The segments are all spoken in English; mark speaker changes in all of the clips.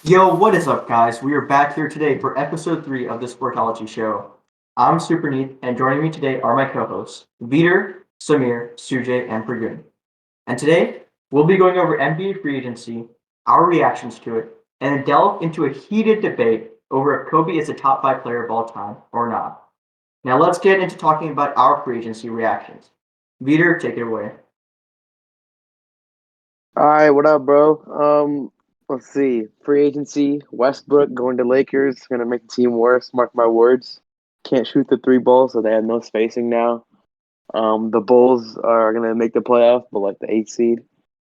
Speaker 1: Yo, what is up, guys? We are back here today for episode 3 of the Sportology show. I'm Super Neat, and joining me today are my co hosts, Vitor, Samir, Sujay, and Pragun. And today, we'll be going over NBA free agency, our reactions to it, and delve into a heated debate over if Kobe is a top 5 player of all time or not. Now, let's get into talking about our free agency reactions. Vitor, take it away.
Speaker 2: All right, what up, bro? Let's see. Free agency, Westbrook going to Lakers, gonna make the team worse. Mark my words. Can't shoot the three ball, so they have no spacing now. The Bulls are gonna make the playoff, but like the eighth seed,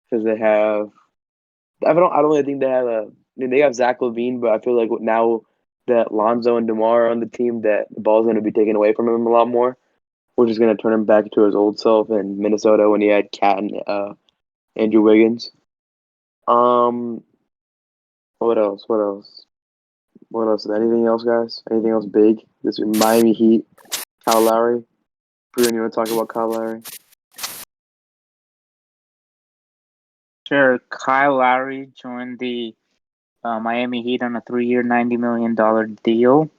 Speaker 2: because they have. I don't really think they have a. I mean, they have Zach LaVine, but I feel like now that Lonzo and DeMar are on the team, that the ball's gonna be taken away from him a lot more, which is gonna turn him back to his old self in Minnesota when he had Cat and Andrew Wiggins. Um, what else? What else? What else? Anything else, guys? Anything else big? This Miami Heat, Kyle Lowry. Brian, you want to talk about Kyle Lowry?
Speaker 3: Sure, Kyle Lowry joined the Miami Heat on a 3-year, $90 million deal,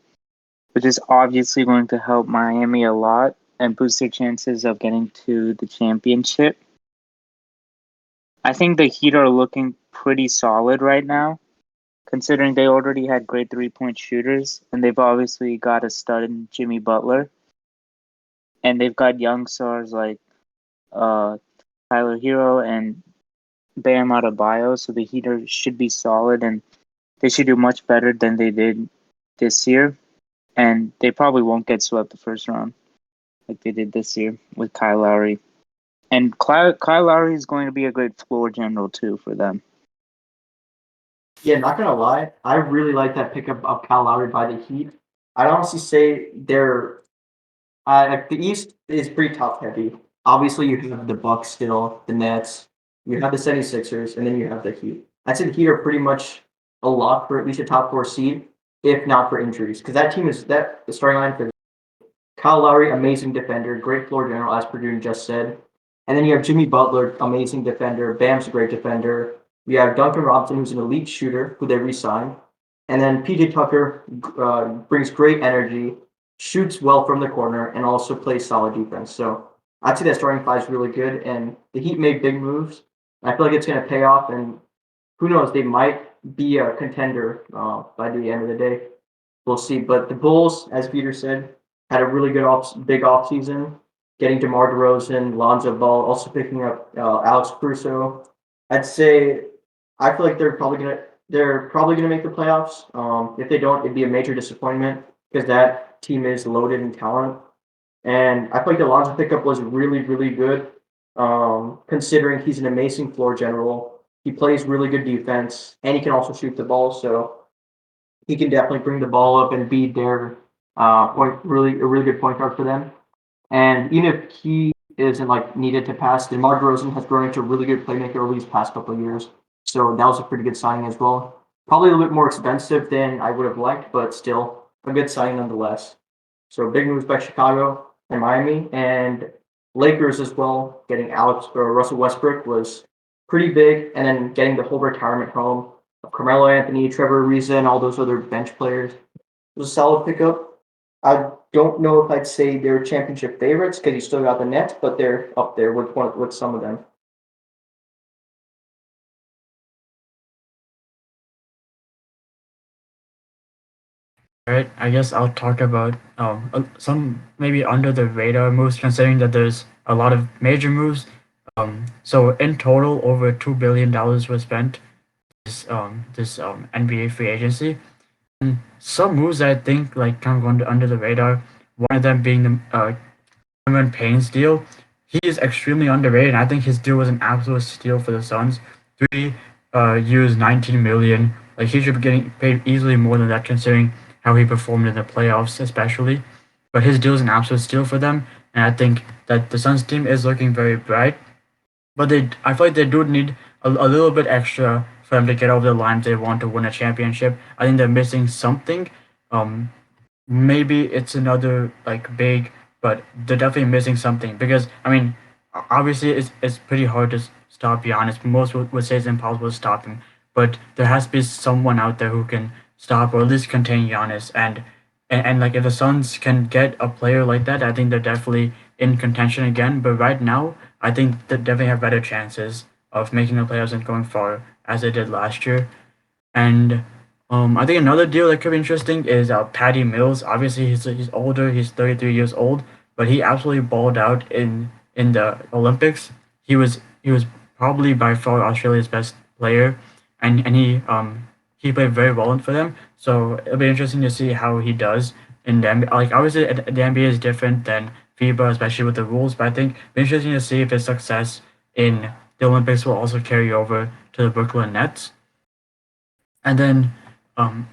Speaker 3: which is obviously going to help Miami a lot and boost their chances of getting to the championship. I think the Heat are looking pretty solid right now, considering they already had great three-point shooters, and they've obviously got a stud in Jimmy Butler, and they've got young stars like uh, Tyler Hero and Bam Adebayo, so the Heat should be solid and they should do much better than they did this year. And they probably won't get swept the first round like they did this year with Kyle Lowry. And Kyle Lowry is going to be a great floor general too for them.
Speaker 1: Yeah, not gonna lie, I really like that pickup of Kyle Lowry by the Heat. I'd honestly say the East is pretty top heavy. Obviously, you have the Bucks still, the Nets, you have the 76ers, and then you have the Heat. I'd say the Heat are pretty much a lock for at least a top 4 seed, if not for injuries. Because that team is that the starting line for Kyle Lowry, amazing defender, great floor general, as Purdue just said. And then you have Jimmy Butler, amazing defender. Bam's a great defender. You have Duncan Robinson, who's an elite shooter, who they re-signed. And then PJ Tucker brings great energy, shoots well from the corner, and also plays solid defense. So I'd say that starting five is really good. And the Heat made big moves. I feel like it's going to pay off. And who knows, they might be a contender by the end of the day. We'll see. But the Bulls, as Peter said, had a really good big off season, getting DeMar DeRozan, Lonzo Ball, also picking up Alex Caruso. I'd say I feel like they're probably gonna make the playoffs. If they don't, it'd be a major disappointment because that team is loaded in talent. And I feel like the Lonzo pickup was really good, considering he's an amazing floor general. He plays really good defense, and he can also shoot the ball. So he can definitely bring the ball up and be their really a really good point guard for them. And even if he isn't like needed to pass, then Mark Rosen has grown into a really good playmaker over these past couple of years. So that was a pretty good signing as well. Probably a little bit more expensive than I would have liked, but still a good signing nonetheless. So big moves by Chicago and Miami and Lakers as well. Getting Alex or Russell Westbrook was pretty big, and then getting the whole retirement home of Carmelo Anthony, Trevor Ariza, and all those other bench players was a solid pickup. I don't know if I'd say they're championship favorites because you still got the Nets, but they're up there with some of them.
Speaker 4: Right, I guess I'll talk about some maybe under the radar moves, considering that there's a lot of major moves. So in total, over $2 billion was spent this NBA free agency. And some moves I think like kind of under the radar. One of them being the Cameron Payne's deal. He is extremely underrated, and I think his deal was an absolute steal for the Suns. 3 years, 19 million. Like he should be getting paid easily more than that, considering how he performed in the playoffs, especially. But his deal is an absolute steal for them, and I think that the Suns team is looking very bright. But I feel like they do need a little bit extra for them to get over the line if they want to win a championship. I think they're missing something. Um, Maybe it's another like big, but they're definitely missing something because I mean, obviously it's pretty hard to stop Giannis. Most would say it's impossible to stop him. but there has to be someone out there who can stop or at least contain Giannis. And like if the Suns can get a player like that, I think they're definitely in contention again. But right now, I think they definitely have better chances of making the playoffs and going far as they did last year. And I think another deal that could be interesting is Patty Mills. Obviously, he's older. He's 33 years old, but he absolutely balled out in the Olympics. He was probably by far Australia's best player, and he played very well for them. So it'll be interesting to see how he does in the NBA. Like obviously, the NBA is different than FIBA, especially with the rules. But I think it'll be interesting to see if his success in the Olympics will also carry over to the Brooklyn Nets. And then um,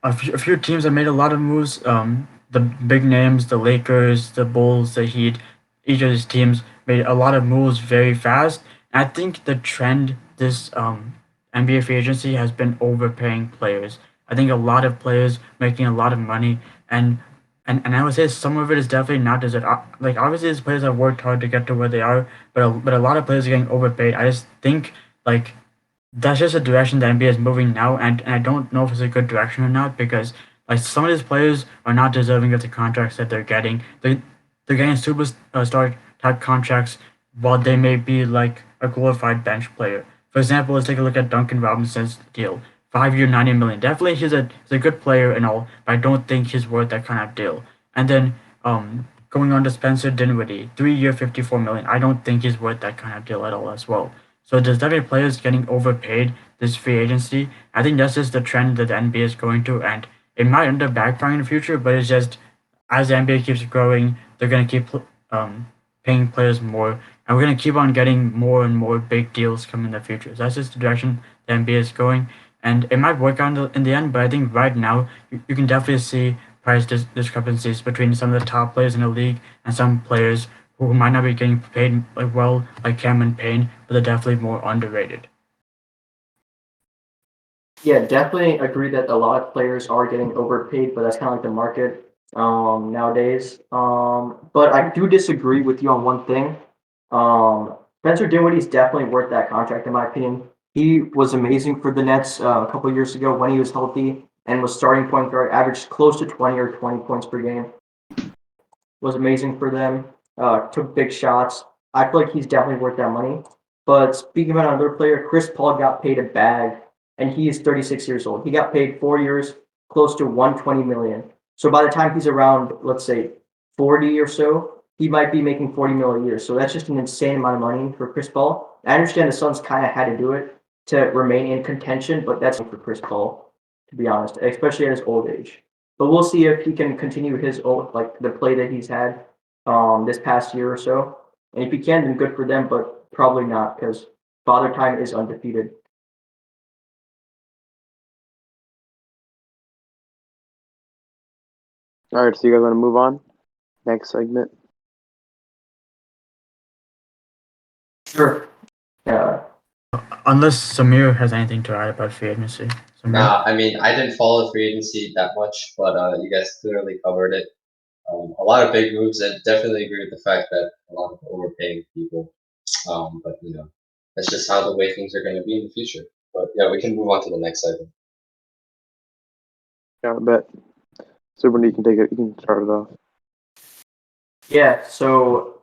Speaker 4: a few teams have made a lot of moves. The big names, the Lakers, the Bulls, the Heat, each of these teams made a lot of moves very fast. And I think the trend this NBA free agency has been overpaying players. I think a lot of players making a lot of money, and and I would say some of it is definitely not deserved. Like obviously, these players have worked hard to get to where they are, but a lot of players are getting overpaid. I just think like that's just a direction the NBA is moving now, and I don't know if it's a good direction or not because like some of these players are not deserving of the contracts that they're getting. They're getting superstar type contracts while they may be like a glorified bench player. For example, let's take a look at Duncan Robinson's deal. 5 year, 90 million. Definitely, he's a good player and all, but I don't think he's worth that kind of deal. And then going on to Spencer Dinwiddie, 3 year, 54 million. I don't think he's worth that kind of deal at all as well. So there's definitely players getting overpaid this free agency. I think that's just the trend that the NBA is going to, and it might end up backfiring in the future. But it's just as the NBA keeps growing, they're gonna keep paying players more, and we're gonna keep on getting more and more big deals coming in the future. So that's just the direction the NBA is going, and it might work out in the end. But I think right now you can definitely see price discrepancies between some of the top players in the league and some players who might not be getting paid like well, like Cameron Payne, but they're definitely more underrated.
Speaker 1: Yeah, definitely agree that a lot of players are getting overpaid, but that's kind of like the market nowadays. But I do disagree with you on one thing. Spencer Dinwiddie is definitely worth that contract in my opinion. He was amazing for the Nets a couple of years ago when he was healthy and was starting point guard, averaged close to 20 or 20 points per game. Was amazing for them. Took big shots. I feel like he's definitely worth that money. But speaking about another player, Chris Paul got paid a bag, and he is 36 years old. He got paid 4 years, close to 120 million. So by the time he's around, let's say 40 or so, he might be making 40 million a year. So that's just an insane amount of money for Chris Paul. I understand the Suns kind of had to do it to remain in contention, but that's for Chris Paul, to be honest, especially at his old age. But we'll see if he can continue his old like the play that he's had this past year or so. And if he can, then good for them, but probably not because Father Time is undefeated.
Speaker 2: All right, so you guys want to move on? Next segment.
Speaker 1: Sure.
Speaker 4: Unless Samir has anything to add about free agency. Samir?
Speaker 5: I mean, I didn't follow free agency that much, but you guys clearly covered it. A lot of big moves, and definitely agree with the fact that a lot of overpaying people. But that's just how the way things are going to be in the future. But yeah, we can move on to the next segment.
Speaker 2: Yeah, I bet. Super, you can take it. You can start it off.
Speaker 1: Yeah, so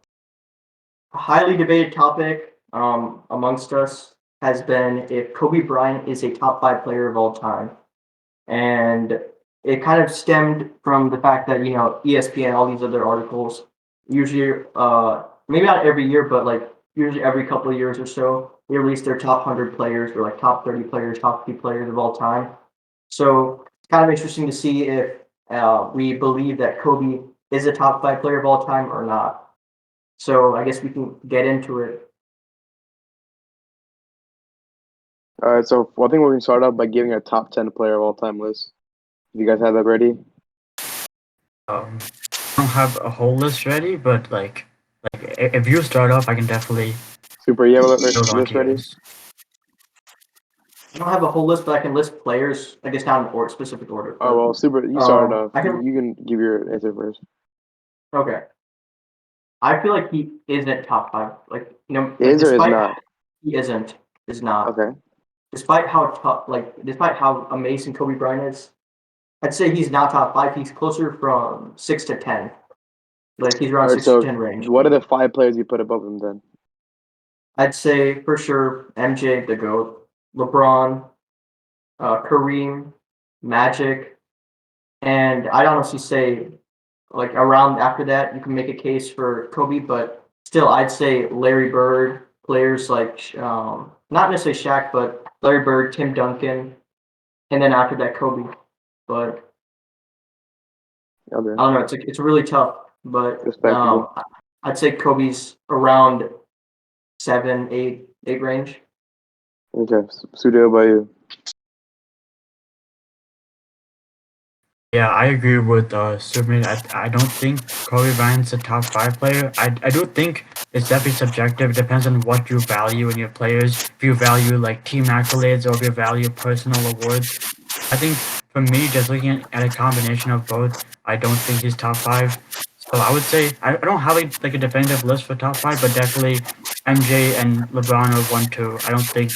Speaker 1: a highly debated topic amongst us has been if Kobe Bryant is a top five player of all time. And it kind of stemmed from the fact that, ESPN, all these other articles, usually, maybe not every year, but like usually every couple of years or so, they release their top 100 players or like top 30 players, top 50 players of all time. So it's kind of interesting to see if we believe that Kobe is a top five player of all time or not. So I guess we can get into it.
Speaker 2: All right, so I think we're gonna start off by giving a top 10 player of all time list. You guys have that ready?
Speaker 4: I don't have a whole list ready, but if you start off, I can definitely
Speaker 2: Super, you have a
Speaker 4: build
Speaker 2: list
Speaker 4: onto
Speaker 2: ready?
Speaker 4: yours.
Speaker 1: I don't have a whole list, but I can list players, I guess, not in or specific order.
Speaker 2: Oh well, Super, you started off.
Speaker 1: I can.
Speaker 2: You can give your answer first.
Speaker 1: Okay. I feel like he isn't top five. Like,
Speaker 2: Is or is
Speaker 1: despite
Speaker 2: not?
Speaker 1: he isn't, is not.
Speaker 2: Okay.
Speaker 1: despite how amazing Kobe Bryant is, I'd say he's not top 5. He's closer from 6 to 10. Like he's around
Speaker 2: All right,
Speaker 1: 6 to
Speaker 2: so
Speaker 1: 10 range.
Speaker 2: what are the 5 players you put above him then?
Speaker 1: I'd say for sure MJ, the GOAT, LeBron, Kareem, Magic, and I'd honestly say like around after that you can make a case for Kobe, but still I'd say Larry Bird, players like not necessarily Shaq, but Larry Bird, Tim Duncan, and then after that Kobe. But
Speaker 2: Okay,
Speaker 1: I don't know. It's really tough, but
Speaker 2: respectable.
Speaker 1: I'd say Kobe's around 7, 8 range.
Speaker 2: Okay, Sudo, about you?
Speaker 4: Yeah, I agree with Superman. I don't think Kobe Bryant's a top 5 player. I do think it's definitely subjective. It depends on what you value in your players. If you value like team accolades or if you value personal awards. I think for me, just looking at a combination of both, I don't think he's top 5. So I would say I don't have like a definitive list for top 5, but definitely MJ and LeBron are 1, 2. I don't think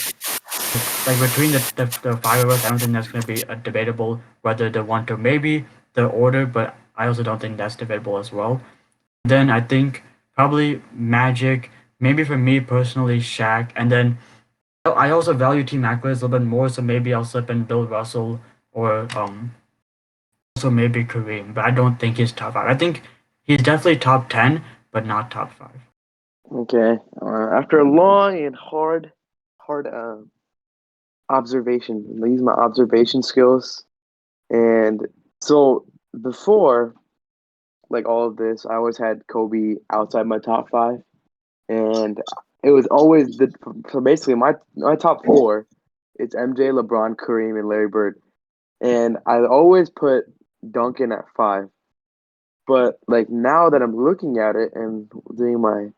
Speaker 4: like between the 5 of us, I don't think that's going to be a debatable whether the 1, 2, maybe the order, but I also don't think that's debatable as well. Then I think probably Magic, maybe for me personally, Shaq, and then I also value Team accolades a little bit more, so maybe I'll slip in Bill Russell or also maybe Kareem, but I don't think he's top 5. I think he's definitely top 10, but not top 5.
Speaker 2: Okay, after a long and hard observation, I use my observation skills, and so before like all of this, I always had Kobe outside my top 5, and it was always so basically my top 4. It's MJ, LeBron, Kareem, and Larry Bird, and I always put Duncan at 5. But like now that I'm looking at it and doing my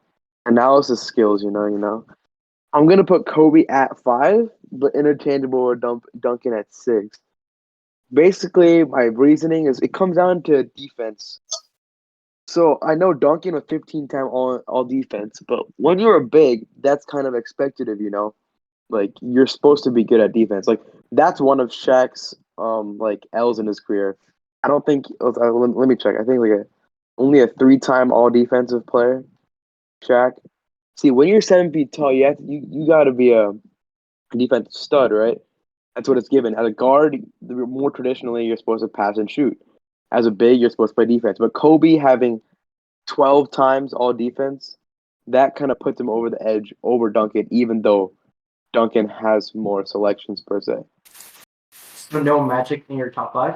Speaker 2: analysis skills, I'm gonna put Kobe at 5, but interchangeable with Duncan at 6. Basically, my reasoning is it comes down to defense. So I know Duncan with 15-time all defense, but when you're a big, that's kind of expected of like you're supposed to be good at defense. Like that's one of Shaq's like L's in his career. I don't think. Let me check. I think only a 3-time all defensive player. Shaq. See, when you're 7 feet tall, you got to be a defensive stud, right? That's what it's given. As a guard, more traditionally, you're supposed to pass and shoot. As a big, you're supposed to play defense. But Kobe having 12 times all defense, that kind of puts him over the edge over Duncan, even though Duncan has more selections per se.
Speaker 1: So no Magic in your top 5?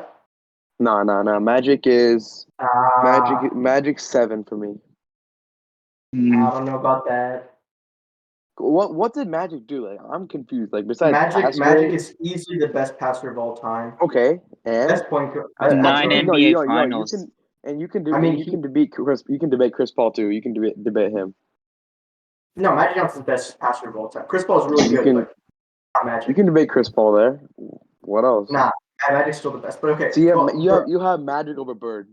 Speaker 2: No. Magic is Magic 7 for me.
Speaker 1: I don't know about that.
Speaker 2: What did Magic do? Like I'm confused. Like besides
Speaker 1: Magic is easily the best passer of all time.
Speaker 2: Okay, and
Speaker 1: Best point guard.
Speaker 3: Nine
Speaker 2: no,
Speaker 3: NBA finals.
Speaker 2: you can debate Chris Paul too. You can debate him.
Speaker 1: No, Magic Johnson's the best passer of all time. Chris Paul is really
Speaker 2: You
Speaker 1: good,
Speaker 2: can-
Speaker 1: but not Magic.
Speaker 2: You can debate Chris Paul there. What else?
Speaker 1: Nah, Magic's still the best. But okay.
Speaker 2: So you have Magic over Bird.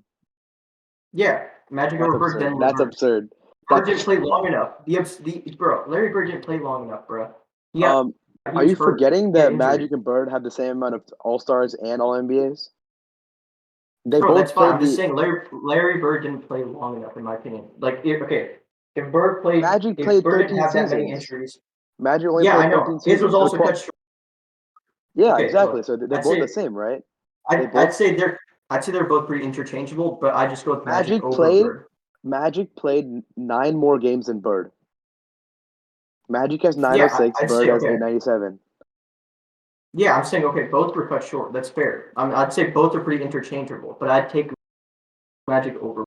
Speaker 1: Yeah, Magic over Bird. Then
Speaker 2: That's absurd.
Speaker 1: Bird didn't play long enough. Larry Bird didn't play long enough, bro. Yeah.
Speaker 2: Are you forgetting that Magic and Bird have the same amount of All Stars and All NBAs? They
Speaker 1: Bro,
Speaker 2: both
Speaker 1: that's fine. I'm
Speaker 2: played
Speaker 1: just saying Larry Bird didn't play long enough, in my opinion. Like, if Bird played,
Speaker 2: Magic
Speaker 1: if
Speaker 2: played
Speaker 1: Bird
Speaker 2: 13
Speaker 1: didn't have that many
Speaker 2: seasons.
Speaker 1: injuries.
Speaker 2: Magic only
Speaker 1: Yeah,
Speaker 2: played
Speaker 1: I know.
Speaker 2: 13 seasons.
Speaker 1: His was also cut short.
Speaker 2: Yeah,
Speaker 1: Okay,
Speaker 2: exactly.
Speaker 1: look,
Speaker 2: So they're
Speaker 1: I'd
Speaker 2: both
Speaker 1: say-
Speaker 2: the same, right?
Speaker 1: I'd say they're both pretty interchangeable, but I just go with Magic over Bird.
Speaker 2: Magic played 9 more games than Bird. Magic has
Speaker 1: Yeah,
Speaker 2: 906.
Speaker 1: I'd
Speaker 2: Bird
Speaker 1: say,
Speaker 2: has
Speaker 1: okay.
Speaker 2: 897.
Speaker 1: Yeah, I'm saying okay, both were cut short. That's fair. I'd say both are pretty interchangeable, but I'd take Magic over.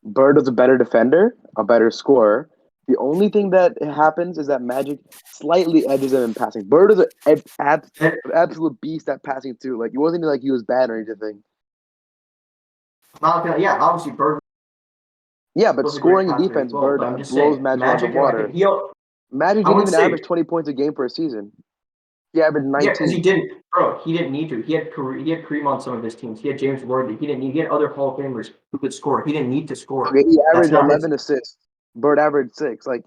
Speaker 2: Bird is a better defender, a better scorer. The only thing that happens is that Magic slightly edges him in passing. Bird is an absolute beast at passing too. Like it wasn't like he was bad or anything.
Speaker 1: Yeah, obviously Bird.
Speaker 2: Yeah, but
Speaker 1: was a
Speaker 2: scoring
Speaker 1: great
Speaker 2: and
Speaker 1: passer as
Speaker 2: defense,
Speaker 1: well,
Speaker 2: Bird
Speaker 1: but I'm just
Speaker 2: blows
Speaker 1: saying,
Speaker 2: Magic out of the
Speaker 1: Magic,
Speaker 2: water. Magic
Speaker 1: I
Speaker 2: didn't
Speaker 1: would
Speaker 2: even
Speaker 1: say-
Speaker 2: average 20 points a game per season. He averaged 19.
Speaker 1: Yeah, because he didn't, bro. He didn't need to. He had Kareem on some of his teams. He had James Worthy. He had other Hall of Famers who could score. He didn't need to score.
Speaker 2: Okay, he averaged
Speaker 1: not
Speaker 2: 11 assists. Bird averaged 6. Like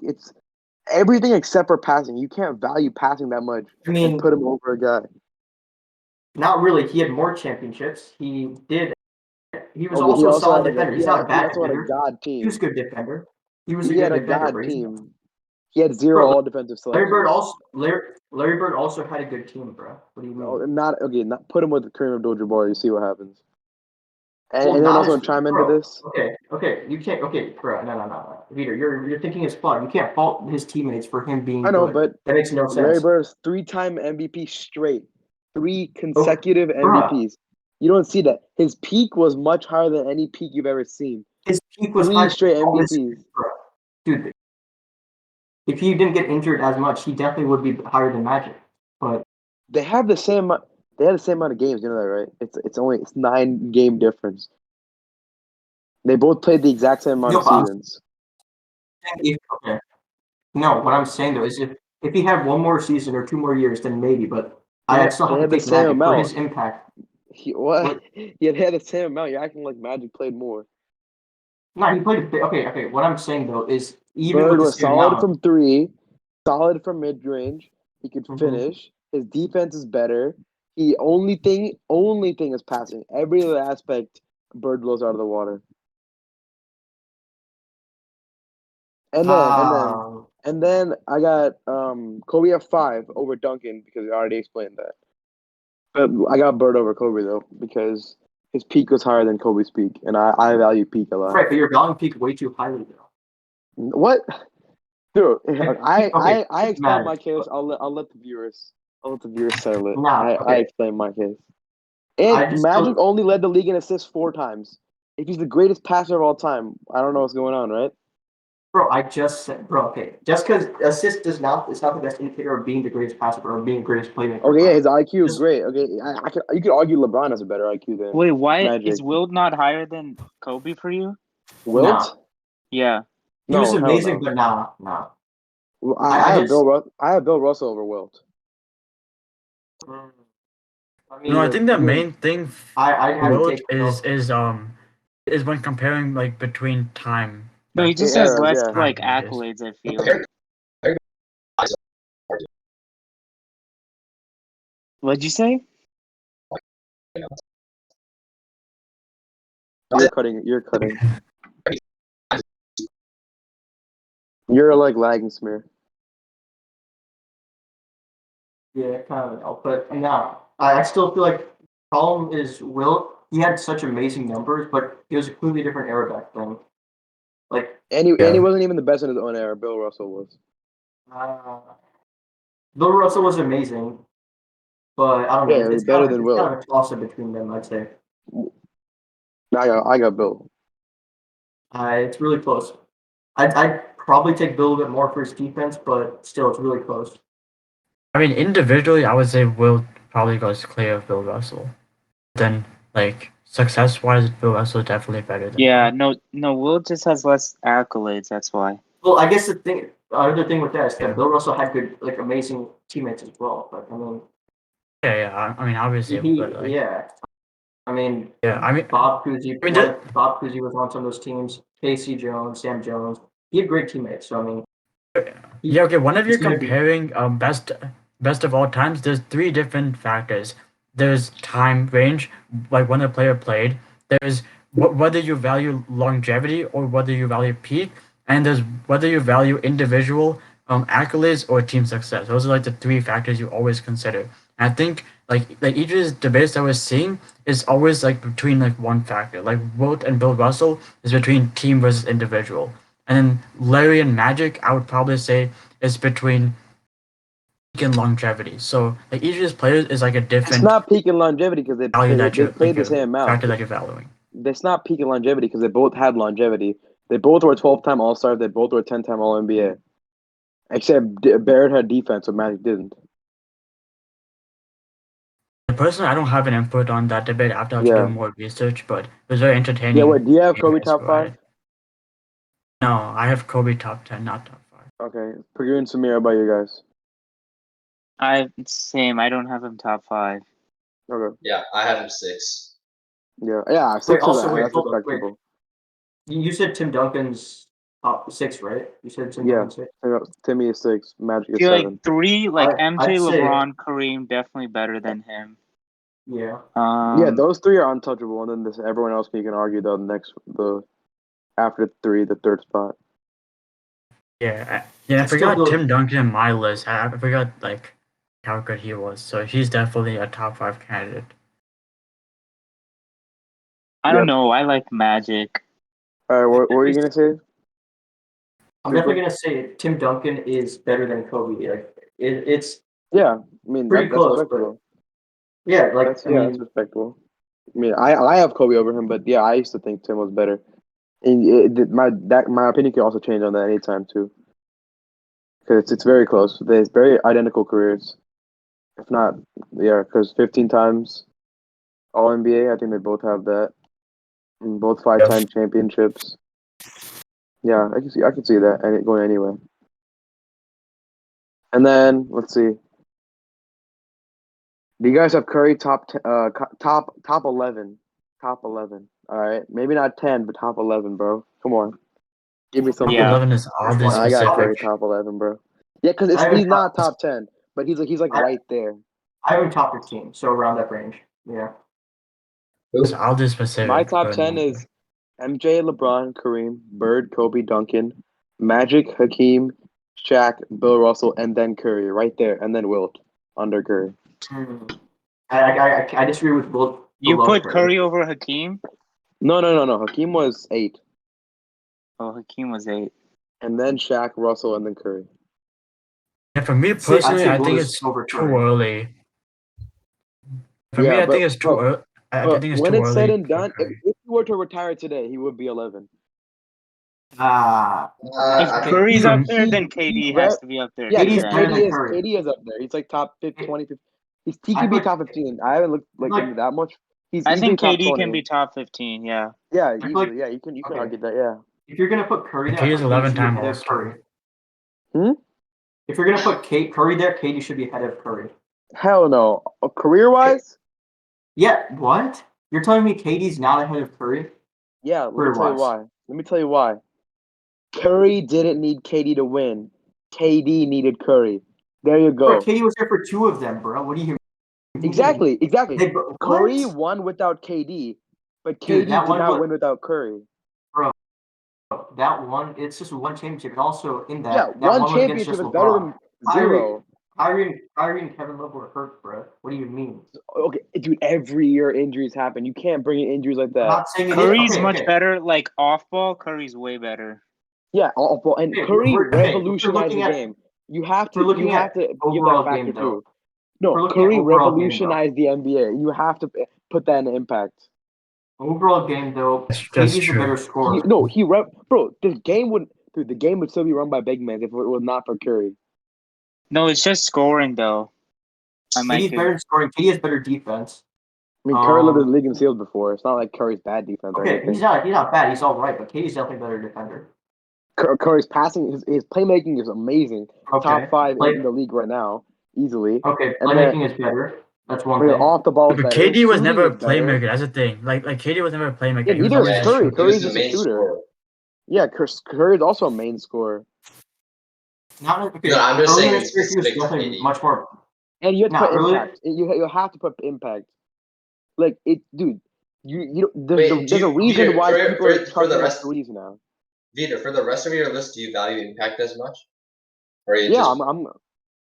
Speaker 2: Everything except for passing. You can't value passing that much
Speaker 1: I
Speaker 2: and
Speaker 1: mean,
Speaker 2: put him over a guy.
Speaker 1: not really. He had more championships. He did. He was
Speaker 2: Okay, he
Speaker 1: also a
Speaker 2: also
Speaker 1: solid
Speaker 2: had
Speaker 1: defender. He's not a
Speaker 2: he
Speaker 1: bad
Speaker 2: also had a
Speaker 1: defender.
Speaker 2: god
Speaker 1: He was a
Speaker 2: team.
Speaker 1: good defender. He was a
Speaker 2: He had
Speaker 1: good
Speaker 2: a
Speaker 1: defender,
Speaker 2: god
Speaker 1: but he's not.
Speaker 2: team. He had 0
Speaker 1: Bro,
Speaker 2: all defensive selections.
Speaker 1: Larry Bird also had a good team, bro. What do you
Speaker 2: Oh,
Speaker 1: mean?
Speaker 2: not okay. Not put him with Kareem Abdul-Jabbar. You see what happens. And
Speaker 1: Well,
Speaker 2: anyone
Speaker 1: not
Speaker 2: else
Speaker 1: as
Speaker 2: want to chime into
Speaker 1: bro.
Speaker 2: this?
Speaker 1: Okay. You can't. Okay, bro. No. Peter, you're thinking it's flawed. You can't fault his teammates for him being
Speaker 2: I know,
Speaker 1: good.
Speaker 2: but
Speaker 1: That makes no
Speaker 2: Larry
Speaker 1: sense.
Speaker 2: Bird is 3-time MVP straight, 3
Speaker 1: Okay,
Speaker 2: consecutive
Speaker 1: bro.
Speaker 2: MVPs. You don't see that. His peak was much higher than any peak you've ever seen.
Speaker 1: His peak was
Speaker 2: 3
Speaker 1: high
Speaker 2: straight
Speaker 1: all this
Speaker 2: MVPs.
Speaker 1: year, bro. Dude, if he didn't get injured as much, he definitely would be higher than Magic. But
Speaker 2: They have the same. They have the same amount of games. You know that, right? It's 9 game difference. They both played the exact same amount
Speaker 1: no,
Speaker 2: of seasons.
Speaker 1: okay. No, what I'm saying though is if he had one more season or 2 more years, then maybe. But I'd still
Speaker 2: They
Speaker 1: have to
Speaker 2: had the
Speaker 1: take
Speaker 2: same
Speaker 1: Magic for his
Speaker 2: amount.
Speaker 1: impact.
Speaker 2: What?
Speaker 1: What?
Speaker 2: Yeah, they had the same amount. You're acting like Magic played more.
Speaker 1: No, he played a bit. Okay. What I'm saying though is even with
Speaker 2: Bird
Speaker 1: the
Speaker 2: was
Speaker 1: same
Speaker 2: solid
Speaker 1: amount.
Speaker 2: from 3, solid from mid range. He could
Speaker 1: Mhm.
Speaker 2: finish. His defense is better. He only thing is passing. Every other aspect, Bird blows out of the water. And then and then
Speaker 1: Um,
Speaker 2: and then I got Kobe at 5 over Duncan because I already explained that. But I got Bird over Kobe though because his peak was higher than Kobe's peak, and I value peak a lot.
Speaker 1: right, but you're valuing peak way too highly though.
Speaker 2: What? Dude,
Speaker 1: Okay,
Speaker 2: I explain my
Speaker 1: matters.
Speaker 2: case. I'll let the viewers settle it.
Speaker 1: Nah,
Speaker 2: I
Speaker 1: okay.
Speaker 2: explain my case.
Speaker 1: I
Speaker 2: And
Speaker 1: just
Speaker 2: Magic
Speaker 1: don't,
Speaker 2: only led the league in assists 4 times. If he's the greatest passer of all time, I don't know what's going on, right?
Speaker 1: bro. I just said, bro. Okay, just because assist does not, it's not the best indicator of being the greatest passer or being the greatest playmaker,
Speaker 2: Okay, yeah,
Speaker 1: bro.
Speaker 2: his IQ
Speaker 1: Just
Speaker 2: great. Okay, you could argue LeBron has a better IQ than
Speaker 3: Wait, why
Speaker 2: Magic.
Speaker 3: is Wilt not higher than Kobe for you?
Speaker 1: nah.
Speaker 2: Wilt?
Speaker 3: Yeah.
Speaker 1: He was
Speaker 2: No, hell
Speaker 1: amazing,
Speaker 2: no.
Speaker 1: but nah.
Speaker 2: Well,
Speaker 1: I just,
Speaker 2: I have Bill Russell over Wilt.
Speaker 1: I
Speaker 4: No, I
Speaker 1: mean,
Speaker 4: think the main thing
Speaker 1: I
Speaker 4: for
Speaker 1: had to
Speaker 4: Wilt
Speaker 1: take Will.
Speaker 4: is when comparing like between time,
Speaker 3: No, he
Speaker 4: like
Speaker 3: just has
Speaker 2: Eras,
Speaker 3: less
Speaker 2: yeah.
Speaker 3: like
Speaker 4: time, I guess.
Speaker 3: accolades, I feel.
Speaker 5: Comparing
Speaker 3: What'd you say?
Speaker 2: You're cutting. You're like lagging, Smear.
Speaker 1: Yeah, kind of. But nah, I still feel like problem is Will. He had such amazing numbers, but it was a completely different era back then. Like,
Speaker 2: And he
Speaker 4: Yeah.
Speaker 2: wasn't even the best in his own era. Bill Russell was.
Speaker 1: uh, Bill Russell was amazing, but I don't know.
Speaker 2: Yeah,
Speaker 1: It's
Speaker 2: better
Speaker 1: kind of
Speaker 2: than
Speaker 1: it's kind
Speaker 2: Wilt.
Speaker 1: of a toss up between them. I'd say.
Speaker 2: I got Bill.
Speaker 1: It's really close. I'd probably take Bill a bit more for his defense, but still, it's really close.
Speaker 4: I mean, individually, I would say Wilt probably goes clear of Bill Russell. Then, like success wise, Bill Russell is definitely better than
Speaker 3: Yeah,
Speaker 4: Will.
Speaker 3: no, Wilt just has less accolades, that's why.
Speaker 1: Well, I guess the other thing with that is that
Speaker 4: Yeah.
Speaker 1: Bill Russell had good, like, amazing teammates as well. But I mean,
Speaker 4: Yeah. I mean, obviously, but like,
Speaker 1: yeah. I mean,
Speaker 4: yeah. I mean,
Speaker 1: Bob Cousy was on some of those teams. Casey Jones, Sam Jones. He had great teammates. So I mean,
Speaker 4: yeah. Okay. Whenever
Speaker 1: he's
Speaker 4: you're
Speaker 1: gonna be
Speaker 4: comparing best of all times, there's three different factors. There's time range, like when a player played. There's whether you value longevity or whether you value peak, and there's whether you value individual accolades or team success. Those are like the three factors you always consider. And I think like each of these debates that we're seeing is always like between like one factor. Like Wilt and Bill Russell is between team versus individual. And then Larry and Magic, I would probably say is between peak and longevity. So like each of these players is like a
Speaker 2: It's
Speaker 4: different
Speaker 2: not peak in longevity because
Speaker 4: value that
Speaker 2: they
Speaker 4: you like
Speaker 2: played the
Speaker 4: your
Speaker 2: same amount.
Speaker 4: factor that you're valuing.
Speaker 2: It's not peak in longevity because they both had longevity. They both were 12-time All Stars. They both were 10-time All NBA. Except Barrett had defense, so Magic didn't.
Speaker 4: Personally, I don't have an input on that debate. I have to do
Speaker 2: Yeah.
Speaker 4: more research, but it was very
Speaker 2: Yeah.
Speaker 4: entertaining.
Speaker 2: Wait. Do you have
Speaker 4: You
Speaker 2: Kobe
Speaker 4: guys
Speaker 2: top 5?
Speaker 4: provided. No, I have Kobe top 10, not top 5.
Speaker 2: Okay. Purdue and Samir, how about you guys?
Speaker 3: Same, I don't have him top 5.
Speaker 2: Okay.
Speaker 5: Yeah, I have him 6.
Speaker 2: Yeah. Yeah.
Speaker 1: wait.
Speaker 2: 6 is
Speaker 1: Also, wait,
Speaker 2: that's
Speaker 1: hold up, wait.
Speaker 2: respectable.
Speaker 1: You said Tim Duncan's top 6, right? You said Tim
Speaker 2: Yeah.
Speaker 1: Duncan 6.
Speaker 2: Timmy is 6. Magic
Speaker 3: I
Speaker 2: is
Speaker 3: feel
Speaker 2: 7.
Speaker 3: like 3, like MJ,
Speaker 1: I'd say,
Speaker 3: LeBron, Kareem, definitely better than him.
Speaker 1: yeah.
Speaker 2: Yeah, those 3 are untouchable, and then this everyone else you can argue after 3, the third spot.
Speaker 4: Yeah, I
Speaker 1: I'd still
Speaker 4: forgot
Speaker 1: go.
Speaker 4: Tim Duncan in my list. I forgot like how good he was. So he's definitely a top 5 candidate.
Speaker 3: I don't know. I like Magic.
Speaker 2: All right, what were you gonna say?
Speaker 1: I'm definitely gonna say Tim Duncan is better than Kobe. Like it's
Speaker 2: Yeah, I mean
Speaker 1: pretty
Speaker 2: that's
Speaker 1: close,
Speaker 2: respectable.
Speaker 1: but yeah, like
Speaker 2: That's respectable. I mean, I have Kobe over him, but yeah, I used to think Tim was better. And my opinion can also change on that anytime too, because it's very close. There's very identical careers, if not, yeah, because 15 times All NBA. I think they both have that, and both 5-time championships. Yeah, I can see that and it going anywhere. And then let's see. Do you guys have Curry top 11? Top 11. All right, maybe not 10, but top 11, bro. Come on, give me
Speaker 4: Top
Speaker 2: something.
Speaker 3: Yeah.
Speaker 4: 11 is oddly
Speaker 2: I got Curry
Speaker 4: specific.
Speaker 2: top 11, bro. Yeah, because
Speaker 1: I have
Speaker 2: he's
Speaker 1: him
Speaker 2: not top 10, but he's like
Speaker 1: I-
Speaker 2: right there.
Speaker 1: I have him top 15, so around that range. Yeah.
Speaker 4: It's
Speaker 5: Who?
Speaker 4: oddly specific.
Speaker 2: My top
Speaker 4: but
Speaker 2: 10 is MJ, LeBron, Kareem, Bird, Kobe, Duncan, Magic, Hakeem, Shaq, Bill Russell, and then Curry right there, and then Wilt under Curry.
Speaker 1: Hmm. I disagree with both.
Speaker 3: You
Speaker 1: below
Speaker 3: put Curry over Hakeem?
Speaker 2: No. Hakeem was 8,
Speaker 3: Oh, Hakeem was 8.
Speaker 2: and then Shaq, Russell, and then Curry.
Speaker 4: yeah, for me
Speaker 1: I'd
Speaker 4: personally,
Speaker 1: say
Speaker 4: I think
Speaker 1: Wilt
Speaker 4: it's
Speaker 1: is over
Speaker 4: too
Speaker 1: Curry.
Speaker 4: early. For me,
Speaker 2: Yeah,
Speaker 4: I think it's too early. I think it's
Speaker 2: when
Speaker 4: too
Speaker 2: it's said
Speaker 4: early
Speaker 2: and
Speaker 4: for
Speaker 2: done, if
Speaker 4: Curry.
Speaker 2: he were to retire today, he would be 11.
Speaker 3: If
Speaker 5: I mean,
Speaker 3: Curry's up
Speaker 4: From
Speaker 3: there, then KD has to be up there
Speaker 2: Yeah,
Speaker 3: too.
Speaker 1: KD's
Speaker 2: because
Speaker 3: Then
Speaker 1: better than Curry.
Speaker 2: KD is up there. He's like top 50, 20, 50. He
Speaker 1: I
Speaker 2: could be
Speaker 1: put
Speaker 2: top 15. I haven't looked like
Speaker 1: like
Speaker 2: into that much. He's
Speaker 3: I
Speaker 2: easily
Speaker 3: think
Speaker 2: top
Speaker 3: KD
Speaker 2: 20.
Speaker 3: can be top 15. Yeah.
Speaker 2: Yeah,
Speaker 1: I feel
Speaker 2: easily.
Speaker 1: like
Speaker 2: Yeah, you can
Speaker 1: okay.
Speaker 2: argue that. Yeah.
Speaker 1: If you're gonna put Curry there, I
Speaker 4: KD is
Speaker 1: feel like KD should be
Speaker 4: 11-time
Speaker 1: ahead of
Speaker 4: All-Star.
Speaker 1: Curry. If you're gonna put Curry there, KD should be ahead of Curry.
Speaker 2: Hell no. Career wise,
Speaker 1: Yeah, what? You're telling me KD's not ahead of Curry?
Speaker 2: yeah. Let me
Speaker 1: Career
Speaker 2: tell you
Speaker 1: wise.
Speaker 2: why. Let me tell you why. Curry didn't need KD to win. KD needed Curry. There you go.
Speaker 1: Bro, KD was there for 2 of them, bro. What do you mean?
Speaker 2: Exactly. Curry
Speaker 1: What?
Speaker 2: won without KD, but
Speaker 1: Dude,
Speaker 2: KD
Speaker 1: that
Speaker 2: did
Speaker 1: one
Speaker 2: not
Speaker 1: was
Speaker 2: win without Curry.
Speaker 1: that one. It's just one championship, and also in
Speaker 2: Yeah,
Speaker 1: that
Speaker 2: one
Speaker 1: one was against
Speaker 2: championship
Speaker 1: just
Speaker 2: is better
Speaker 1: LeBron.
Speaker 2: than 0.
Speaker 1: Kyrie and Kevin Love were hurt, bro. What do you mean?
Speaker 2: Okay, dude, every year injuries happen. You can't bring in injuries like
Speaker 1: I'm
Speaker 2: that.
Speaker 1: not saying it is.
Speaker 3: Curry's
Speaker 1: Okay,
Speaker 3: much
Speaker 1: okay.
Speaker 3: better. Like off ball, Curry's way better.
Speaker 2: Yeah, awful. And
Speaker 1: Okay,
Speaker 2: Curry
Speaker 1: we're
Speaker 2: revolutionized
Speaker 1: looking
Speaker 2: the
Speaker 1: at
Speaker 2: game. You have
Speaker 1: we're
Speaker 2: to
Speaker 1: looking at
Speaker 2: give that
Speaker 1: overall
Speaker 2: factor
Speaker 1: game though.
Speaker 2: too. No,
Speaker 1: We're looking at
Speaker 2: Curry
Speaker 1: overall game though.
Speaker 2: revolutionized the NBA. You have to put that in impact.
Speaker 1: Overall game though,
Speaker 4: That's
Speaker 1: KD's a better
Speaker 4: true.
Speaker 1: scorer.
Speaker 2: The game would still be run by big men if it was not for Curry.
Speaker 3: No, it's just scoring though. I might
Speaker 1: KD's better in scoring. KD has better defense.
Speaker 2: I mean, Curry led the league in steals before. It's not like Curry's bad defense or
Speaker 1: Okay,
Speaker 2: anything.
Speaker 1: he's not bad. He's all right, but KD's definitely a better defender.
Speaker 2: Curry's passing, his playmaking is amazing.
Speaker 1: Okay.
Speaker 2: Top 5 in the league right now, easily.
Speaker 1: Okay,
Speaker 2: And
Speaker 1: playmaking is better. That's one thing.
Speaker 2: off the ball is
Speaker 4: But
Speaker 2: better.
Speaker 4: KD was
Speaker 2: Shooting
Speaker 4: never a
Speaker 2: is better.
Speaker 4: playmaker. That's the thing. Like KD was never a playmaker.
Speaker 2: Yeah,
Speaker 4: He was
Speaker 2: neither
Speaker 4: always
Speaker 2: is
Speaker 4: a
Speaker 2: Curry.
Speaker 4: shooter.
Speaker 5: he was
Speaker 2: Curry's
Speaker 5: the
Speaker 2: just a
Speaker 5: main
Speaker 2: shooter.
Speaker 5: scorer.
Speaker 2: Yeah, Curry is also a main scorer.
Speaker 1: Not okay.
Speaker 5: No, I'm just
Speaker 1: Early
Speaker 5: saying
Speaker 1: in
Speaker 5: it's
Speaker 1: his career, he was
Speaker 5: specific to
Speaker 1: definitely
Speaker 5: KD.
Speaker 1: much more.
Speaker 2: And you have to
Speaker 1: Not
Speaker 2: put
Speaker 1: really.
Speaker 2: impact. You have to put impact. Like dude.
Speaker 5: Wait,
Speaker 2: There's a reason
Speaker 5: Dieter,
Speaker 2: why people are
Speaker 5: for the
Speaker 2: chucking up
Speaker 5: rest,
Speaker 2: threes now.
Speaker 5: Dieter, for the rest of your list, do you value impact as much, or you
Speaker 2: Yeah,
Speaker 5: just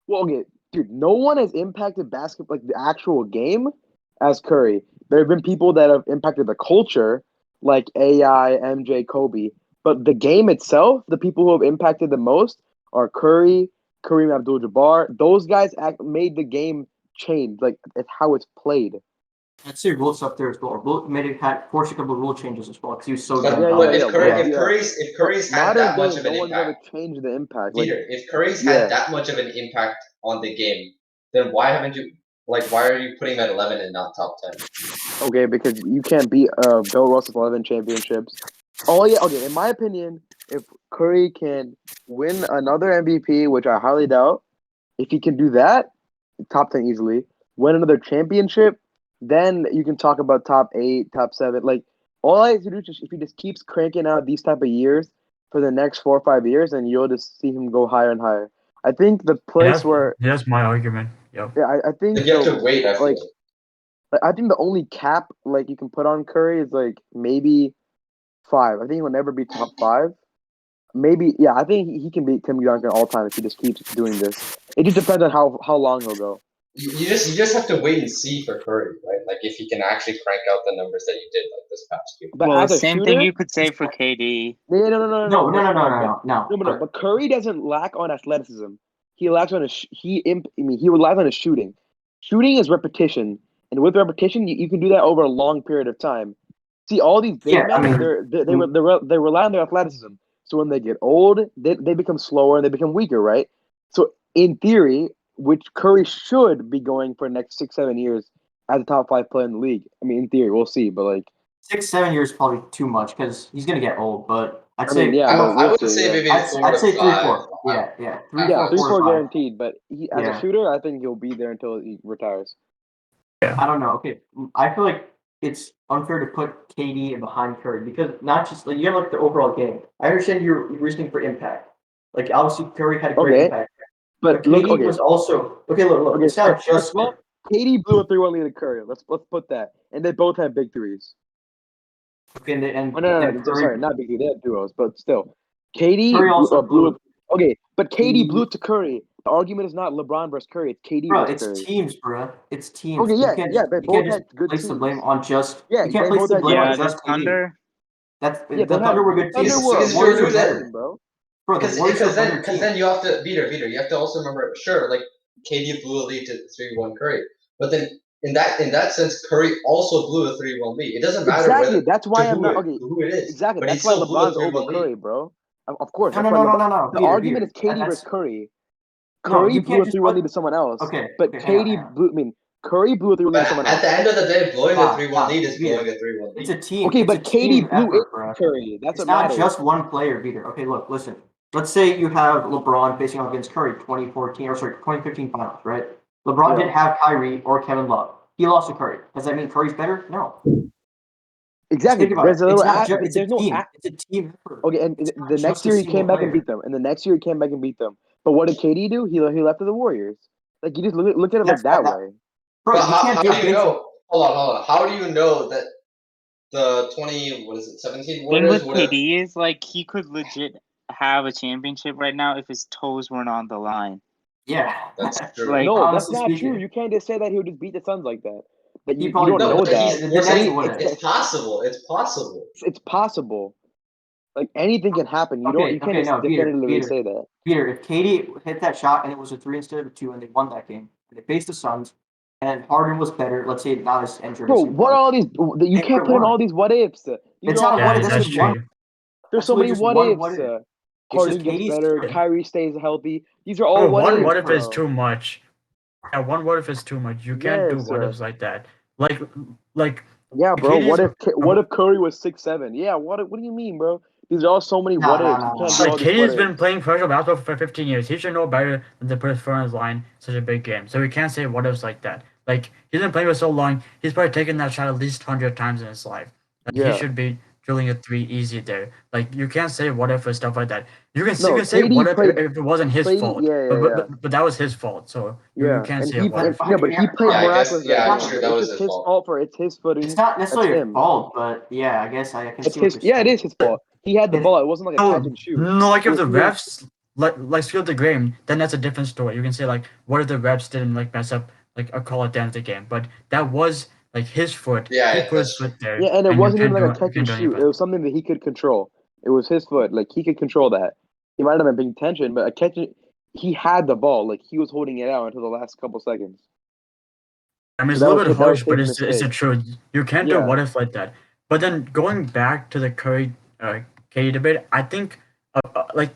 Speaker 2: well, okay, dude. No one has impacted basketball, like the actual game, as Curry. There have been people that have impacted the culture, like AI, MJ, Kobe. But the game itself, the people who have impacted the most are Curry, Kareem Abdul-Jabbar. Those guys made the game change, like it's how it's played.
Speaker 1: I'd say Wilt's up there as well. Wilt forced a couple of rule changes as well because he was so
Speaker 5: But,
Speaker 1: dumbed
Speaker 5: but
Speaker 1: up.
Speaker 5: if
Speaker 2: Yeah.
Speaker 5: Curry's had
Speaker 2: Modern
Speaker 5: that much
Speaker 2: day,
Speaker 5: of
Speaker 2: no
Speaker 5: an
Speaker 2: one's ever
Speaker 5: impact,
Speaker 2: changed the impact.
Speaker 5: Dieter, if Curry's
Speaker 2: yeah.
Speaker 5: had that much of an impact on the game, then why are you putting him at 11 and not top 10?
Speaker 2: Okay, because you can't beat Bill Russell's 11 championships. Oh yeah, okay. In my opinion, if Curry can win another MVP, which I highly doubt, if he can do that, top 10 easily, win another championship, then you can talk about top 8, top 7. Like all I have to do is if he just keeps cranking out these type of years, for the next 4 or 5 years, and you'll just see him go higher and higher. I think the place where
Speaker 4: That's my argument. Yep.
Speaker 2: I think
Speaker 5: Like you have to wait. I feel.
Speaker 2: like I think the only cap like you can put on Curry is like maybe 5. I think he'll never be top 5. Maybe I think he can beat Tim Duncan all time if he just keeps doing this. It just depends on how long he'll go.
Speaker 5: You just have to wait and see for Curry, right? Like if he can actually crank out the numbers that you did like this past year.
Speaker 2: But
Speaker 3: Well,
Speaker 2: as a
Speaker 3: same
Speaker 2: shooter,
Speaker 3: thing you could say for KD.
Speaker 2: No. But Curry doesn't lack on athleticism. He lacks on he relies on his shooting. Shooting is repetition, and with repetition, you can do that over a long period of time. See, all these big men, they rely on their athleticism. So when they get old, they become slower and they become weaker, right? So in theory, which Curry should be going for the next 6-7 years as a top 5 player in the league. I mean, in theory, we'll see, but like
Speaker 1: 6-7 years is probably too much because he's gonna get old. But I'd
Speaker 2: I
Speaker 1: say
Speaker 2: mean,
Speaker 5: I would say maybe
Speaker 1: I'd
Speaker 5: 4 to
Speaker 1: say
Speaker 5: 5.
Speaker 1: 3-4. Yeah, 3,
Speaker 2: yeah,
Speaker 1: 4, 4
Speaker 2: 3-4
Speaker 1: to 5.
Speaker 2: guaranteed. But he, as a shooter, I think he'll be there until he retires.
Speaker 1: I don't know. Okay, I feel like it's unfair to put KD behind Curry because not just like you gotta look at the overall game. I understand your reasoning for impact. Like obviously Curry had a great impact, but KD was also Look.
Speaker 2: Okay,
Speaker 1: It's not just
Speaker 2: well, KD blew a 3-1 lead to Curry. Let's put that, and they both had big threes.
Speaker 1: okay, and
Speaker 2: No,
Speaker 1: Curry,
Speaker 2: sorry, not big three. They had duos, but still, KD
Speaker 1: Curry also blew.
Speaker 2: Okay, but KD blew it to Curry. The argument is not LeBron versus Curry; it's KD
Speaker 1: Bro,
Speaker 2: versus
Speaker 1: it's
Speaker 2: Curry.
Speaker 1: teams, bro. It's teams.
Speaker 2: Okay,
Speaker 1: You can't
Speaker 2: they
Speaker 1: you
Speaker 2: both
Speaker 1: can't just
Speaker 2: had good
Speaker 1: place
Speaker 2: teams.
Speaker 1: the blame on just.
Speaker 2: Yeah,
Speaker 1: You can't
Speaker 2: they
Speaker 1: place
Speaker 2: both
Speaker 1: the
Speaker 2: had
Speaker 1: blame on
Speaker 3: Yeah, the
Speaker 1: just KD.
Speaker 3: Thunder.
Speaker 1: That's
Speaker 2: Yeah,
Speaker 1: the Thunder were good
Speaker 2: Thunder
Speaker 1: teams.
Speaker 2: were
Speaker 5: Because
Speaker 2: a
Speaker 5: you're
Speaker 2: way
Speaker 5: true
Speaker 2: better
Speaker 5: that
Speaker 2: team, bro.
Speaker 1: Bro, the Warriors are a better
Speaker 5: because
Speaker 1: team.
Speaker 5: then you have to Peter. You have to also remember. Sure, like KD blew a lead to 3-1 Curry, but then in that sense, Curry also blew a 3-1 lead. It doesn't matter
Speaker 2: Exactly. That's why I'm not
Speaker 5: who it is.
Speaker 2: Exactly.
Speaker 5: But he
Speaker 2: That's why
Speaker 5: still blew a
Speaker 2: LeBron's over
Speaker 5: 3-1 lead.
Speaker 2: Curry, bro. Of course.
Speaker 1: No,
Speaker 2: That's why
Speaker 1: no.
Speaker 2: the
Speaker 1: Peter,
Speaker 2: argument is KD
Speaker 1: that's
Speaker 2: versus Curry.
Speaker 1: no.
Speaker 2: Curry
Speaker 1: You
Speaker 2: blew
Speaker 1: can't
Speaker 2: a
Speaker 1: just
Speaker 2: 3-1
Speaker 1: put.
Speaker 2: lead to someone else.
Speaker 1: Okay,
Speaker 2: But
Speaker 1: hang on.
Speaker 2: KD blew. I mean, Curry blew a 3-1 lead
Speaker 5: But
Speaker 2: to someone
Speaker 5: at
Speaker 2: else.
Speaker 5: the end of the day, blowing a 3-1
Speaker 1: Nah,
Speaker 5: lead is
Speaker 1: Peter.
Speaker 5: blowing a 3-1 lead.
Speaker 1: It's a team.
Speaker 2: Okay,
Speaker 1: It's
Speaker 2: but
Speaker 1: a team
Speaker 2: KD blew
Speaker 1: effort,
Speaker 2: it
Speaker 1: bro.
Speaker 2: to Curry. That's
Speaker 1: It's
Speaker 2: what
Speaker 1: not
Speaker 2: matters.
Speaker 1: just one player, Peter. Okay, look, listen. Let's say you have LeBron facing off against Curry 2015 finals, right? LeBron didn't have Kyrie or Kevin Love. He lost to Curry. Does that mean Curry's better? No.
Speaker 2: Exactly.
Speaker 1: Think about
Speaker 2: There's
Speaker 1: it.
Speaker 2: a little.
Speaker 1: It's a
Speaker 2: There's no.
Speaker 1: team. It's a team effort.
Speaker 2: Okay, and
Speaker 1: It's not
Speaker 2: the
Speaker 1: just
Speaker 2: next
Speaker 1: a
Speaker 2: year he
Speaker 1: single
Speaker 2: came back and
Speaker 1: player.
Speaker 2: beat them. And the next year he came back and beat them. But what did KD do? He left to the Warriors. Like you just look at it like that way.
Speaker 1: Bro,
Speaker 5: But
Speaker 1: you can't
Speaker 5: how
Speaker 1: just
Speaker 5: do you know? Hold on. How do you know that the 17
Speaker 3: Thing
Speaker 5: Warriors
Speaker 3: with
Speaker 5: would have?
Speaker 3: KD is like he could legit have a championship right now if his toes weren't on the line.
Speaker 1: Yeah.
Speaker 5: That's true.
Speaker 3: Like
Speaker 2: No, that's
Speaker 1: honestly
Speaker 2: not
Speaker 1: speaking.
Speaker 2: true. You can't just say that he would just beat the Suns like that. Like
Speaker 1: He
Speaker 2: you
Speaker 1: probably
Speaker 2: don't
Speaker 1: would.
Speaker 5: No,
Speaker 2: know
Speaker 5: but
Speaker 2: that.
Speaker 5: we're saying
Speaker 1: wouldn't.
Speaker 5: it's possible. It's possible.
Speaker 2: It's possible. Like anything can happen. You can't just definitively say that.
Speaker 1: Peter, if KD hit that shot and it was a 3 instead of a 2 and they won that game, and they faced the Suns, and Harden was better, let's say not as injured
Speaker 2: Bro,
Speaker 1: as he
Speaker 2: what
Speaker 1: was.
Speaker 2: are all these? You can't put in all these what ifs.
Speaker 1: It's not what if
Speaker 4: that's
Speaker 1: that's one.
Speaker 4: true.
Speaker 2: There's so many what ifs. Harden
Speaker 1: just
Speaker 2: gets
Speaker 1: KD's
Speaker 2: better.
Speaker 1: good.
Speaker 2: Kyrie stays healthy. These are all
Speaker 4: Bro,
Speaker 2: what
Speaker 4: one
Speaker 2: ifs.
Speaker 4: what if
Speaker 2: bro.
Speaker 4: is too much. Yeah, one what if is too much. You can't do what ifs like that. Like
Speaker 2: Yeah, bro.
Speaker 4: KD's
Speaker 2: What if Curry was 6'7"? Yeah. What do you mean, bro? These are all so many what ifs. You can't do
Speaker 4: like
Speaker 2: all these what
Speaker 4: KD's been
Speaker 2: ifs.
Speaker 4: playing professional basketball for 15 years. He should know better than to put his foot on his line in such a big game. So we can't say what ifs like that. Like he's been playing for so long, he's probably taken that shot at least 100 times in his life. Like he
Speaker 2: Yeah.
Speaker 4: should be drilling a three easy there. Like you can't say what if or stuff like that. You can
Speaker 2: No,
Speaker 4: say
Speaker 2: KD
Speaker 4: what if
Speaker 2: played.
Speaker 4: if it wasn't his fault.
Speaker 2: Yeah.
Speaker 4: But that was his fault. So you
Speaker 2: Yeah,
Speaker 4: can't
Speaker 2: and
Speaker 4: say what if.
Speaker 2: but he played
Speaker 5: Yeah, I guess.
Speaker 2: miraculous
Speaker 5: Yeah,
Speaker 2: that game.
Speaker 5: true. That
Speaker 2: It's
Speaker 5: was
Speaker 2: just
Speaker 5: his
Speaker 2: his
Speaker 5: fault.
Speaker 2: fault for it's his footing.
Speaker 1: It's not necessarily
Speaker 2: That's
Speaker 1: your
Speaker 2: him.
Speaker 1: fault, but yeah, I guess I can
Speaker 2: It's
Speaker 1: see what
Speaker 2: his.
Speaker 1: you're saying.
Speaker 2: Yeah, it is his fault. He had the ball. It wasn't like a catch and shoot.
Speaker 4: No, like if the
Speaker 2: He had-
Speaker 4: refs like skilled the game, then that's a different story. You can say like, what if the refs didn't like mess up like a call at the end of the game? But that was like his foot.
Speaker 5: Yeah,
Speaker 4: He put his
Speaker 5: that's true.
Speaker 4: foot there.
Speaker 2: Yeah, and it
Speaker 4: you
Speaker 2: wasn't
Speaker 4: can't
Speaker 2: even like a
Speaker 4: do you
Speaker 2: catch
Speaker 4: can't
Speaker 2: and
Speaker 4: do
Speaker 2: shoot.
Speaker 4: anything
Speaker 2: It was something that he could control. It was his foot. Like he could control that. He might have been paying attention, but a catch. He had the ball. Like he was holding it out until the last couple seconds.
Speaker 4: I mean, it's
Speaker 2: So
Speaker 4: a little bit
Speaker 2: that was
Speaker 4: harsh, but
Speaker 2: his
Speaker 4: it's the
Speaker 2: mistake.
Speaker 4: truth. You can't do
Speaker 2: Yeah.
Speaker 4: what if like that. But then going back to the Curry KD debate, I think like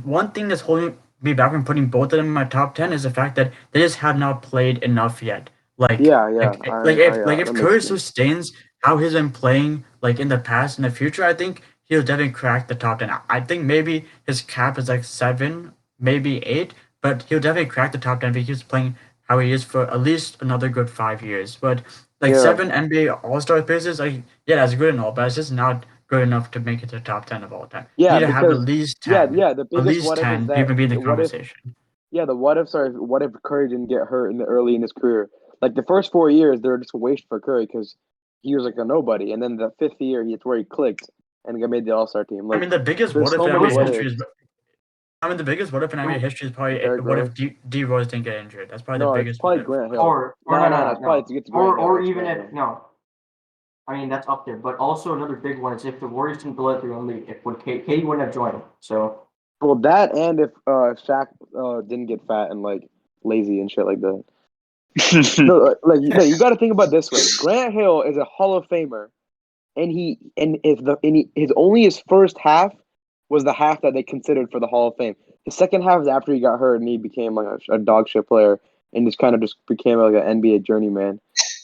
Speaker 4: one thing that's holding me back from putting both of them in my top 10 is the fact that they just have not played enough yet. Like if
Speaker 2: That
Speaker 4: Curry
Speaker 2: makes sense.
Speaker 4: sustains how he's been playing like in the past and the future, I think he'll definitely crack the top 10. I think maybe his cap is like 7, maybe 8, but he'll definitely crack the top 10 if he keeps playing how he is for at least another good 5 years. But like
Speaker 2: Yeah.
Speaker 4: 7 NBA All-Star appearances, like yeah, that's good and all, but it's just not good enough to make it to the top 10 of all time.
Speaker 2: Yeah,
Speaker 4: you need to have at
Speaker 2: because
Speaker 4: least 10.
Speaker 2: yeah, the
Speaker 4: At
Speaker 2: biggest
Speaker 4: least
Speaker 2: what if
Speaker 4: 10
Speaker 2: is
Speaker 4: to
Speaker 2: that
Speaker 4: even be in the
Speaker 2: what if
Speaker 4: conversation.
Speaker 2: the what ifs are what if Curry didn't get hurt in the early in his career. Like the first 4 years, they were just a waste for Curry because he was like a nobody, and then the fifth year, it's where he clicked and got made the All Star team.
Speaker 4: I
Speaker 2: Like
Speaker 4: mean, the biggest
Speaker 2: there's
Speaker 4: what if
Speaker 2: so
Speaker 4: in
Speaker 2: many
Speaker 4: NBA
Speaker 2: what
Speaker 4: history
Speaker 2: ifs.
Speaker 4: is. I mean, the biggest what if in NBA history is probably
Speaker 2: Derrick
Speaker 4: what if
Speaker 2: Rose.
Speaker 4: D Rose didn't get injured. That's probably
Speaker 2: No,
Speaker 4: the
Speaker 2: it's
Speaker 4: biggest what
Speaker 2: probably
Speaker 4: if.
Speaker 2: Grant Hill.
Speaker 1: Or
Speaker 2: No,
Speaker 1: no,
Speaker 2: it's probably it's Grant Hill.
Speaker 1: or
Speaker 2: It's
Speaker 1: even
Speaker 2: Grant
Speaker 1: if
Speaker 2: Hill.
Speaker 1: no. I mean that's up there, but also another big one is if the Warriors didn't blow it through only if would Kate wouldn't have joined. So
Speaker 2: Well, that and if Shaq didn't get fat and like lazy and shit like that. No, you got to think about it this way. Grant Hill is a Hall of Famer, and his first half was the half that they considered for the Hall of Fame. His second half is after he got hurt and he became like a dog shit player and just became like an NBA journeyman.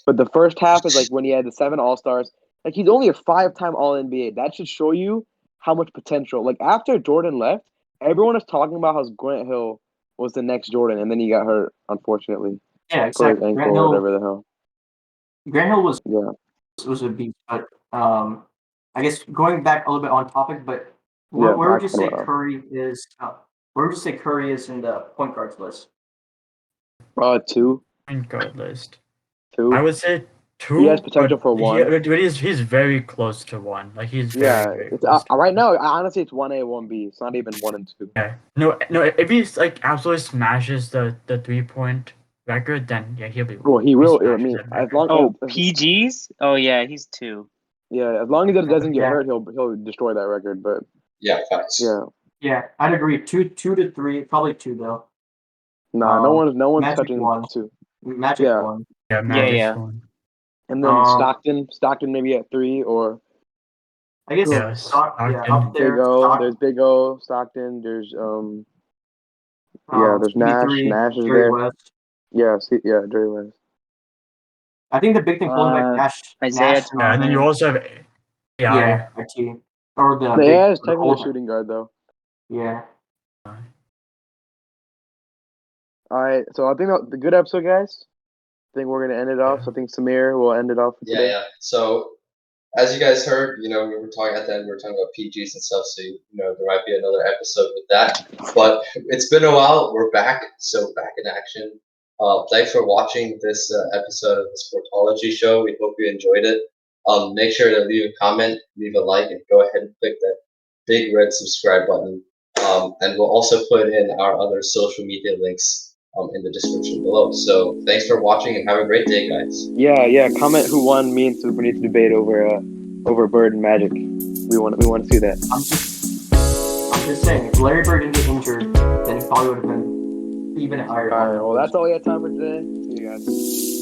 Speaker 2: But the first half is like when he had the 7 All Stars. Like he's only a 5-time All NBA. That should show you how much potential. Like after Jordan left, everyone is talking about how Grant Hill was the next Jordan, and then he got hurt, unfortunately,
Speaker 1: yeah,
Speaker 2: for his
Speaker 1: exactly.
Speaker 2: ankle or whatever the hell.
Speaker 1: Grant Hill
Speaker 2: Yeah.
Speaker 1: was a beast, but I guess going back a little bit on topic, but
Speaker 2: Yeah,
Speaker 1: where would you say
Speaker 2: back-
Speaker 1: Curry is? Where would you say Curry is in the point guards list?
Speaker 2: 2.
Speaker 4: Point guard list.
Speaker 2: 2.
Speaker 4: I would say 2.
Speaker 2: He has potential
Speaker 4: but
Speaker 2: for 1.
Speaker 4: He's very close to 1. Like he's
Speaker 2: Yeah,
Speaker 4: very very
Speaker 2: it's
Speaker 4: close. To
Speaker 2: right now. Honestly, it's 1A, 1B. It's not even 1 and 2.
Speaker 4: Yeah. No. If he like absolutely smashes the 3-point record, then yeah, he'll be.
Speaker 2: Well, he
Speaker 4: he
Speaker 2: will. I
Speaker 4: smashes
Speaker 2: mean,
Speaker 4: that
Speaker 2: as
Speaker 4: record.
Speaker 2: long
Speaker 3: Oh, PGs? Oh yeah, he's 2.
Speaker 2: yeah, as long as it doesn't get
Speaker 1: Yeah.
Speaker 2: hurt, he'll destroy that record. But
Speaker 5: Yeah, facts.
Speaker 2: yeah,
Speaker 1: Yeah, I'd agree. Two to 3, probably 2 though.
Speaker 2: nah, no one's
Speaker 1: Magic
Speaker 2: touching
Speaker 1: 1.
Speaker 2: 2.
Speaker 1: Magic
Speaker 2: Yeah.
Speaker 1: 1.
Speaker 4: Yeah, Magic's
Speaker 3: yeah.
Speaker 4: one.
Speaker 2: And then Stockton maybe at 3 or
Speaker 1: I guess
Speaker 2: Who?
Speaker 4: Yeah,
Speaker 1: yeah,
Speaker 4: Stockton.
Speaker 1: up there.
Speaker 2: Big O. There's Big O, Stockton. There's there's Nash.
Speaker 1: CP3,
Speaker 2: Nash is
Speaker 1: Jerry
Speaker 2: there.
Speaker 1: West.
Speaker 2: Yeah, Jerry West.
Speaker 1: I think the big thing holding back
Speaker 3: Isaiah
Speaker 1: Nash,
Speaker 4: Yeah, and then you
Speaker 3: Thomas.
Speaker 4: also have AI.
Speaker 1: IT or the
Speaker 2: Yeah, it's
Speaker 1: the
Speaker 2: technically a
Speaker 1: old
Speaker 2: shooting guard though.
Speaker 1: yeah.
Speaker 2: All right, so I think the good episode, guys. I think we're gonna end it off.
Speaker 4: Yeah.
Speaker 2: So I think Samir will end it off for
Speaker 5: Yeah,
Speaker 2: today.
Speaker 5: yeah. So as you guys heard, we were talking at the end. We were talking about PGs and stuff. So there might be another episode with that. But it's been a while. We're back. So back in action. Thanks for watching this episode of the Sportology show. We hope you enjoyed it. Make sure to leave a comment, leave a like, and go ahead and click that big red subscribe button. And we'll also put in our other social media links in the description below. So thanks for watching and have a great day, guys.
Speaker 2: Yeah. Comment who won. Me and Super need to debate over Bird and Magic. We want to see that.
Speaker 1: I'm just saying, if Larry Bird didn't get injured, then he probably would have been even higher.
Speaker 2: All right. Well, that's all we have time for today. See you guys.